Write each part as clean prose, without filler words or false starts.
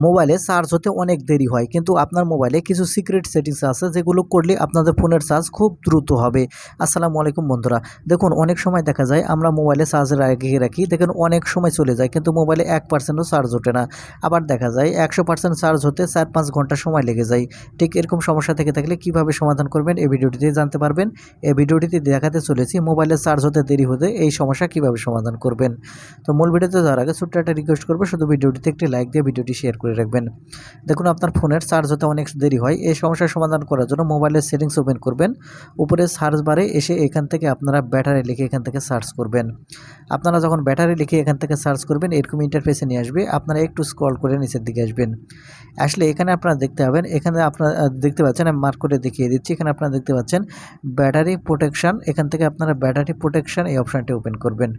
মোবাইলে চার্জ হতে অনেক দেরি হয়, কিন্তু আপনার মোবাইলে কিছু সিক্রেট সেটিংস আছে যেগুলো করলে আপনাদের ফোনের চার্জ খুব দ্রুত হবে। আসসালামু আলাইকুম বন্ধুরা, দেখুন অনেক সময় দেখা যায় আমরা মোবাইলে চার্জ লাগিয়ে রাখি, দেখুন অনেক সময় চলে যায় কিন্তু মোবাইলে 1%ও চার্জ ওঠে না। আবার দেখা যায় 100% চার্জ হতে 4-5 ঘন্টা সময় লেগে যায়। ঠিক এরকম সমস্যা থেকে থাকলে কিভাবে সমাধান করবেন এই ভিডিওটিতে জানতে পারবেন। এই ভিডিওটিতে দেখাতে চলেছি মোবাইলে চার্জ হতে দেরি হতে এই সমস্যা কিভাবে সমাধান করবেন। তো মূল ভিডিওতে যাওয়ার আগে ছোট্ট একটা রিকোয়েস্ট করবো, শুধু ভিডিওটিতে একটি লাইক দিয়ে ভিডিওটি শেয়ার করে রাখবেন। দেখুন আপনার ফোনের চার্জ হতে অনেক দেরি হয়, এই সমস্যার সমাধান করার জন্য মোবাইলের সেটিংস ওপেন করবেন। উপরে সার্চ বারে এসে এখান থেকে আপনারা ব্যাটারি লিখে এখান থেকে সার্চ করবেন। আপনারা যখন ব্যাটারি লিখে এখান থেকে সার্চ করবেন এরকম ইন্টারফেসে নিয়ে আসবে। আপনারা একটু স্ক্রল করে নিচের দিকে আসবেন। আসলে এখানে আপনারা দেখতে পাবেন, এখানে আপনারা দেখতে পাচ্ছেন, আমি মার্ক করে দেখিয়ে দিচ্ছি। এখানে আপনারা দেখতে পাচ্ছেন ব্যাটারি প্রোটেকশন, এখান থেকে আপনারা ব্যাটারি প্রোটেকশন এই অপশানটি ওপেন করবেন।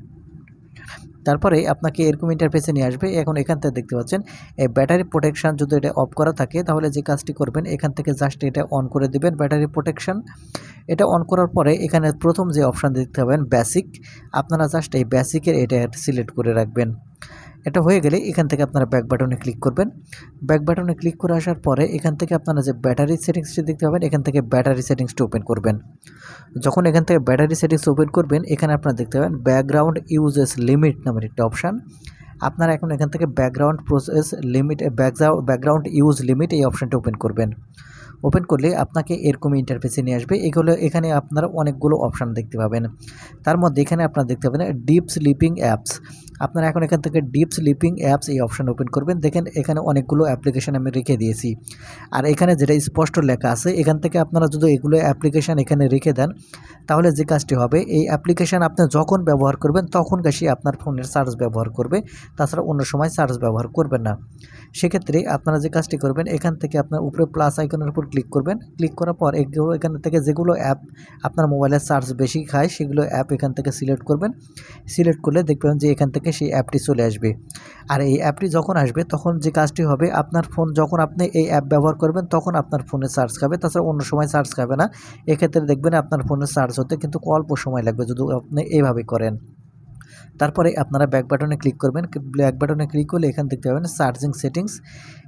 তারপরে আপনাকে এরকম ইন্টারফেসে নিয়ে আসবে। এখন এখান থেকে দেখতে পাচ্ছেন এই ব্যাটারি প্রোটেকশন যদি এটা অফ করা থাকে তাহলে যে কাজটি করবেন এখান থেকে জাস্ট এটা অন করে দিবেন। ব্যাটারি প্রোটেকশন এটা অন করার পরে এখানে প্রথম যে অপশান দেখতে পাবেন বেসিক, আপনারা জাস্ট এই বেসিকের এটা সিলেক্ট করে রাখবেন। এটা হয়ে গেলে এখান থেকে আপনারা ব্যাক বাটনে ক্লিক করবেন। ব্যাক বাটনে ক্লিক করে আসার পরে এখান থেকে আপনারা যে ব্যাটারি সেটিংসটি দেখতে পাবেন এখান থেকে ব্যাটারি সেটিংসটি ওপেন করবেন। যখন এখান থেকে ব্যাটারি সেটিংস ওপেন করবেন এখানে আপনারা দেখতে পাবেন ব্যাকগ্রাউন্ড ইউজেস লিমিট নামের একটা অপশান। আপনারা এখন এখান থেকে background process limit background use limit এই অপশানটি ওপেন করবেন। ওপেন করলে আপনাকে এরকম ইন্টারফেসে নিয়ে আসবে। এখানে আপনারা অনেকগুলো অপশান দেখতে পাবেন। তার মধ্যে এখানে আপনারা দেখতে পাবেন ডিপ স্লিপিং অ্যাপস। আপনারা এখন এখান থেকে ডিপ স্লিপিং অ্যাপস এই অপশান ওপেন করবেন। দেখেন এখানে অনেকগুলো অ্যাপ্লিকেশান আমি রেখে দিয়েছি। আর এখানে যেটা স্পষ্ট লেখা আছে এখান থেকে আপনারা যদি এগুলো অ্যাপ্লিকেশান এখানে রেখে দেন তাহলে যে কাজটি হবে এই অ্যাপ্লিকেশান আপনি যখন ব্যবহার করবেন তখন কাশি আপনার ফোনের চার্জ ব্যবহার করবে, তাছাড়া অন্য সময় চার্জ ব্যবহার করবেন না। সেক্ষেত্রে আপনারা যে কাজটি করবেন এখান থেকে আপনার উপরে প্লাস আইকনের উপর ক্লিক করবেন। ক্লিক করার পর এখান থেকে যেগুলো অ্যাপ আপনার মোবাইলের চার্জ বেশি খায় সেগুলো অ্যাপ এখান থেকে সিলেক্ট করবেন। সিলেক্ট করলে দেখবেন যে এখান থেকে সেই অ্যাপটি চলে আসবে। আর এই অ্যাপটি যখন আসবে তখন যে কাজটি হবে আপনার ফোন যখন আপনি এই অ্যাপ ব্যবহার করবেন তখন আপনার ফোনে চার্জ খাবে, তাছাড়া অন্য সময় চার্জ খাবে না। এক্ষেত্রে দেখবেন আপনার ফোনের চার্জ হতে কিন্তু অল্প সময় লাগবে যদি আপনি এইভাবে করেন। তারপরে আপনারা ব্যাক বাটনে ক্লিক করবেন। ব্যাক বাটনে ক্লিক করলে এখানে দেখতে পাবেন চার্জিং সেটিংস।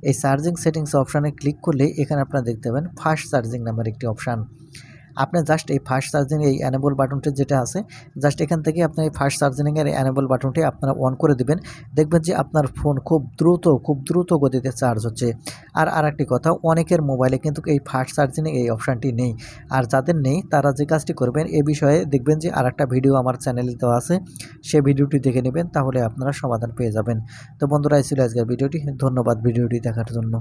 এই চার্জিং সেটিংস অপশানে ক্লিক করলে এখানে আপনারা দেখতে পাবেন ফাস্ট চার্জিং নামের একটি অপশান। আপনি জাস্ট এই ফাস্ট চার্জিং এই অ্যানেবল বাটনটি যেটা আছে জাস্ট এখান থেকে আপনি এই ফাস্ট চার্জিংয়ের অ্যানেবল বাটনটি আপনারা অন করে দিবেন। দেখবেন যে আপনার ফোন খুব দ্রুত গতিতে চার্জ হচ্ছে। আর আরেকটি কথা, অনেকের মোবাইলে কিন্তু এই ফাস্ট চার্জিং এই অপশানটি নেই। আর যাদের নেই তারা যে কাজটি করবেন এ বিষয়ে দেখবেন যে আরেকটা ভিডিও আমার চ্যানেলে দেওয়া আছে, সেই ভিডিওটি দেখে নেবেন, তাহলে আপনারা সমাধান পেয়ে যাবেন। তো বন্ধুরা, এই ছিল আজকের ভিডিওটি। ধন্যবাদ ভিডিওটি দেখার জন্য।